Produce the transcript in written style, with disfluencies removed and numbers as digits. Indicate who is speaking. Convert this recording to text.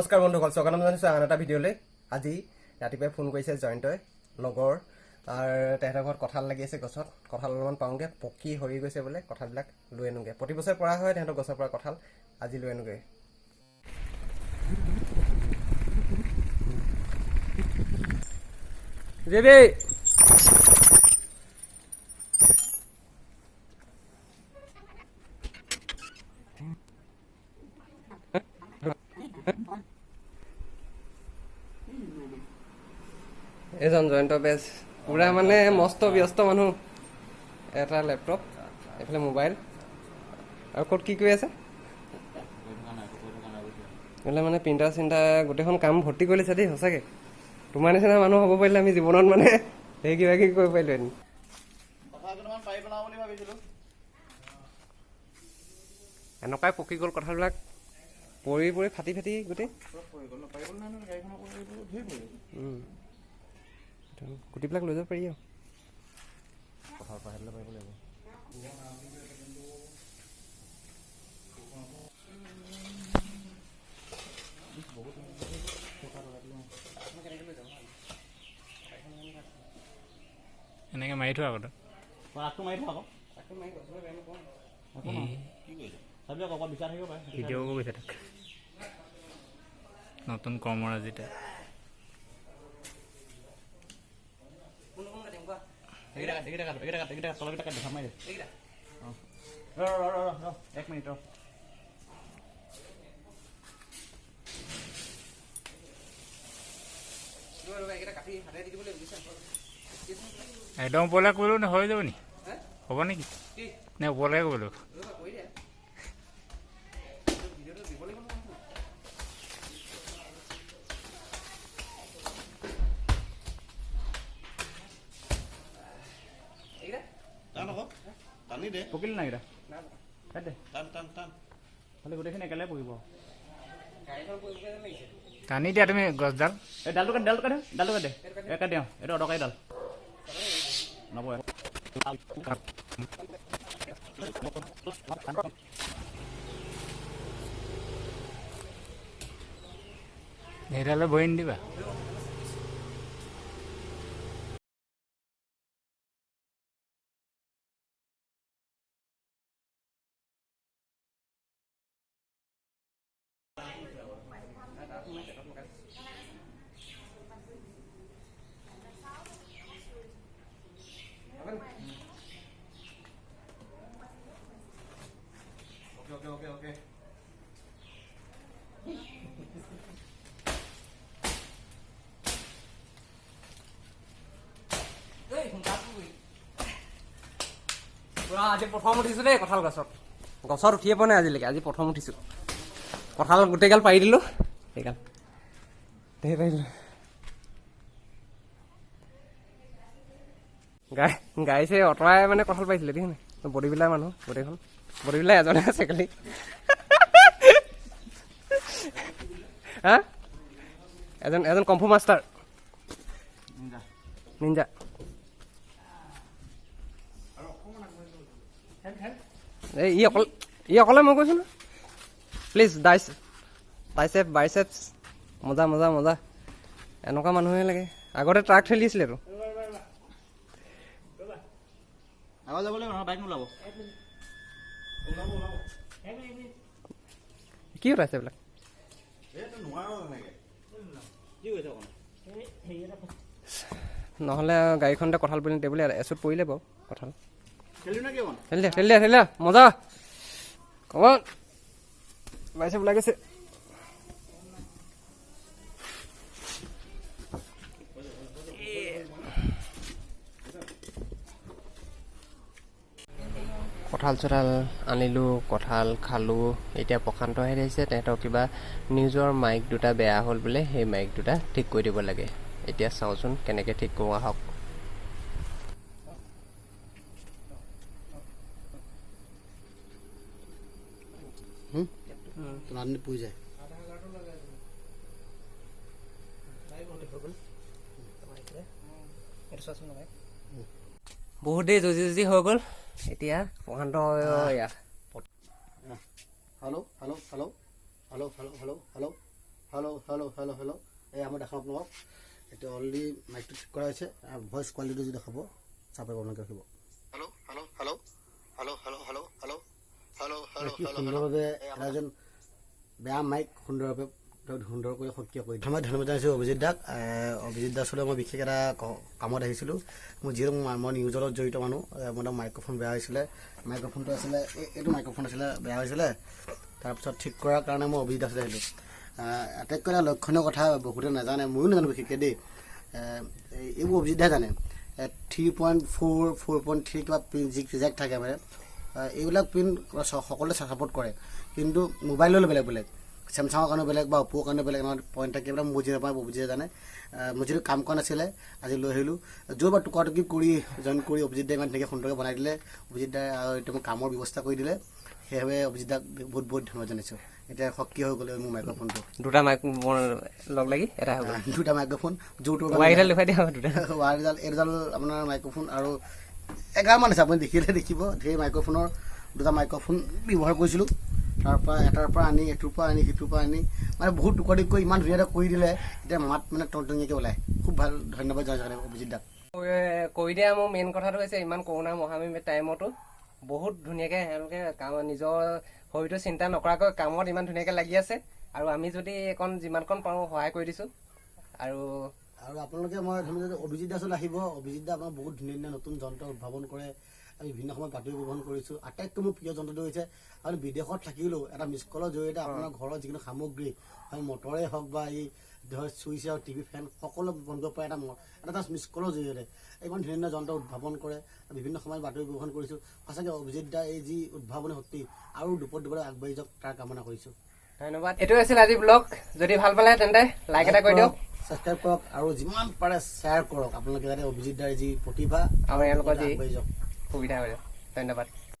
Speaker 1: নমস্কাৰ বন্ধুসকল, স্বাগতম জনাইছোঁ আন এটা ভিডিঅ'লৈ। আজি ৰাতিপুৱাই ফোন কৰিছে জয়ন্তই, লগৰ আৰু তেহেঁতৰ ঘৰত কঁঠাল লাগি আছে গছত। কঁঠাল অলপমান পাওঁগৈ, পকি সৰি গৈছে বোলে, কঁঠালবিলাক লৈ আনোগৈ। প্ৰতি বছৰে পৰা হয় তেহেঁতৰ গছৰ পৰা কঁঠাল, আজি লৈ আনোগৈ। দেৱী এজন জয়ন্ত বেজ, পুৰা মানে মস্ত ব্যস্ত মানুহ। এটা লেপটপ, এইফালে মোবাইল, আৰু ক'ত কি কৰি আছে এইফালে মানে প্ৰিণ্টাৰ চিণ্টাৰ গোটেইখন কাম ভৰ্তি কৰি লৈছে দেই। সঁচাকৈ তোমাৰ নিচিনা মানুহ হ'ব পাৰিলে আমি জীৱনত মানে সেই কিবা কিবি কৰিব পাৰিলোঁ এদিন। এনেকুৱাই পকি গ'ল কঁঠালবিলাক, পৰি পৰি ফাটি ফাটি গোটেই গুটিবিলাক লৈ যাব পাৰি আৰু কঁঠাল পৰা পাৰিব লাগিব।
Speaker 2: এনেকৈ মাৰি থোৱা আগতে ভিডিঅ' কৰিছে তাক নতুন কৰ্মৰাজিতে।
Speaker 3: এক মিনিট
Speaker 2: একদম ওপৰলৈ কৰিলোঁ নে হৈ যাব নি? হ'ব নেকি নে ওপৰলৈ কৰিব লাগিব?
Speaker 3: পকিল নাই খালি গোটেইখিনি একেলগে পকিব।
Speaker 2: টানি দিয়া তুমি গছডাল,
Speaker 3: এই ডালটো কাট দে একে দিওঁ, এইটো অদৰকাৰী ডাল নবয়।
Speaker 2: সেইডালে বহি নিদিবা।
Speaker 1: Okay. আজি প্ৰথম উঠিছোঁ দেই কঁঠাল গছত উঠিয়ে পোৱা নাই আজিলৈকে, আজি প্ৰথম উঠিছোঁ। কঁঠাল গোটেইগাল পাৰি দিলোঁ, সেইগাল ধেৰ পাৰিলোঁ। গাইছে অঁতৰাই মানে কঁঠাল পাৰিছিলে দেখিছে নাই? বডিবিলাই মানুহ গোটেইখন, বডিবিলাই এজনে আছে খালি। হা এজন কম্ফু মাষ্টাৰ নিঞ্জা। এই ই অকলে মই কৈছোঁ ন, প্লিজ বাইচেপ মজা মজা মজা, এনেকুৱা মানুহে লাগে। আগতে ট্ৰাক ঠেলিছিলেতো। কি ওলাইছে এইবিলাক? নহ'লে গাড়ীখনতে কঁঠাল পৰি টেবুলে এচুত পৰিলে বাৰু কঁঠাল। খেলি দিয়া মজা। কমন বাইচেপ ওলাই গৈছে। কঁঠাল চঠাল আনিলোঁ, কঁঠাল খালোঁ। এতিয়া প্ৰশান্ত আহি আহিছে, তেহেঁতৰ কিবা নিউজৰ মাইক দুটা বেয়া হ'ল বোলে, সেই মাইক দুটা ঠিক কৰি দিব লাগে। এতিয়া চাওঁচোন কেনেকৈ ঠিক কৰোঁ, আহক।
Speaker 4: পুৰি যায়
Speaker 1: বহুত দেৰি যুঁজি হৈ গ'ল। এতিয়া Prashant
Speaker 4: hello' hello' hello' hello' hello' hello' hello' hello' এই আমাৰ দেখাম আপোনালোকক এতিয়া অলৰেডি মাইকটো ঠিক কৰা হৈছে ভইচ কোৱালিটি যদি দেখাব চাব আপোনালোকে ৰাখিব কি সুন্দৰভাৱে এটা যেন বেয়া মাইক সুন্দৰকৈ সক্ৰিয় কৰি মই ধন্যবাদ জনাইছোঁ অভিজিত দাক। অভিজিত দাৰ ওচৰলৈ মই বিশেষ এটা কামত আহিছিলোঁ। মোৰ যিহেতু মই নিউজৰ লগত জড়িত মানুহ, মোৰ তাত মাইক্ৰফোন বেয়া হৈছিলে, মাইক্ৰফোনটো আছিলে এইটো মাইক্ৰফোন আছিলে বেয়া হৈছিলে, তাৰপিছত ঠিক কৰাৰ কাৰণে মই অভিজিত দালৈ আহিলোঁ। আটাইতকৈ এটা লক্ষণীয় কথা বহুতে নাজানে, ময়ো নাজানো বিশেষকৈ দেই, এইবোৰ অভিজিত দাই জানে 3.4 4.3 কিবা পিন যি ৰিজেক্ট থাকে মানে এইবিলাক পিন সকলোৱে ছাপোৰ্ট কৰে, কিন্তু মোবাইললৈ বেলেগ বেলেগ, চেমচাঙৰ কাৰণে বেলেগ বা অপ'ৰ কাৰণে বেলেগ এনেকুৱা পইণ্ট থাকে, এইবিলাক মই বুজি নাপাওঁ, অভিজিতে জানে। মই যিটো কাম কৰা নাছিলে আজি লৈ আহিলোঁ, য'ৰ পৰা টুকুৰা কৰি জইন কৰি অভিজিত দাই ইমান ধুনীয়াকৈ সুন্দৰকৈ বনাই দিলে, অভিজিত দাই এতিয়া মোক কামৰ ব্যৱস্থা কৰি দিলে, সেইবাবে অভিজিত দাক বহুত বহুত ধন্যবাদ জনাইছোঁ। এতিয়া সক্ৰিয় হৈ গ'লে মোৰ মাইক্ৰফোনটো,
Speaker 1: দুটা মাইক লগ লাগি এটা হৈ গ'ল,
Speaker 4: দুটা মাইক্ৰফোন যোৰটোৰ
Speaker 1: ৱাইৰডাল দেখুৱাই দিয়া দুটা
Speaker 4: ৱাইৰডাল এইডাল আপোনাৰ মাইক্ৰফোন আৰু 11মান আছে, আপুনি দেখিলে দেখিব ধেৰ মাইক্ৰফোনৰ দুটা মাইক্ৰফোন ব্যৱহাৰ কৰিছিলোঁ, তাৰপৰা এটাৰ পৰা আনি এইটোৰ পৰা আনি সিটোৰ পৰা আনি মানে বহুত টুকুৰা ইমান ধুনীয়াকৈ কৰি দিলে, এতিয়া মাত মানে টংটঙীয়াকৈ ওলায়। খুব ভাল, ধন্যবাদ জনাইছোঁ অভিজিত দাক।
Speaker 1: কৈ দিয়া মোৰ মেইন কথাটো হৈছে ইমান কৰোণা মহামাৰীৰ টাইমতো বহুত ধুনীয়াকৈ তেওঁলোকে কাম নিজৰ শৰীৰটো চিন্তা নকৰাকৈ কামত ইমান ধুনীয়াকৈ লাগি আছে, আৰু আমি যদি অকণ যিমানকণ পাৰোঁ সহায় কৰি দিছোঁ। আৰু
Speaker 4: আপোনালোকে মই ধন্যবাদ, অভিজিত দাৰ ওচৰলৈ আহিব। অভিজিত দা আপোনাৰ বহুত ধুনীয়া ধুনীয়া নতুন যন্ত্ৰ উদ্ভাৱন কৰে, আমি বিভিন্ন সময়ত বাতৰি ব্যৱহাৰ কৰিছোঁ। আটাইতকৈ মোৰ প্ৰিয় যন্ত্ৰটো হৈছে আপুনি বিদেশত থাকিলেও এটা মিছ কলৰ জৰিয়তে আপোনাৰ ঘৰৰ যিকোনো সামগ্ৰী হয় মটৰে হওক বা এই ধৰ চুইচ হওক টিভি ফেন সকলো বন্ধ পাৰে এটা মিছ কলৰ জৰিয়তে ইমান ধুনীয়া ধুনীয়া যন্ত্ৰ উদ্ভাৱন কৰে, বিভিন্ন সময়ত বাতৰি ব্যৱহাৰ কৰিছোঁ। সঁচাকৈ অভিজিত দা এই যি উদ্ভাৱনী শক্তি আৰু দুপৰত আগবাঢ়ি যাওক তাৰ কামনা কৰিছোঁ।
Speaker 1: ধন্যবাদ। এইটো আছিল আজি ব্লগ। যদি ভাল পালে তেন্তে লাইক এটা কৰি দিয়ক,
Speaker 4: ছাবস্ক্ৰাইব কৰক আৰু যিমান পাৰে শ্বেয়াৰ কৰক আপোনালোকে, যাতে অভিজিত দাৰ যি প্ৰতিভা
Speaker 1: আৰু এওঁলোকৰ যি
Speaker 4: আগবাঢ়ি যাওক।
Speaker 1: সুবিধা হৈ যাওক। ধন্যবাদ।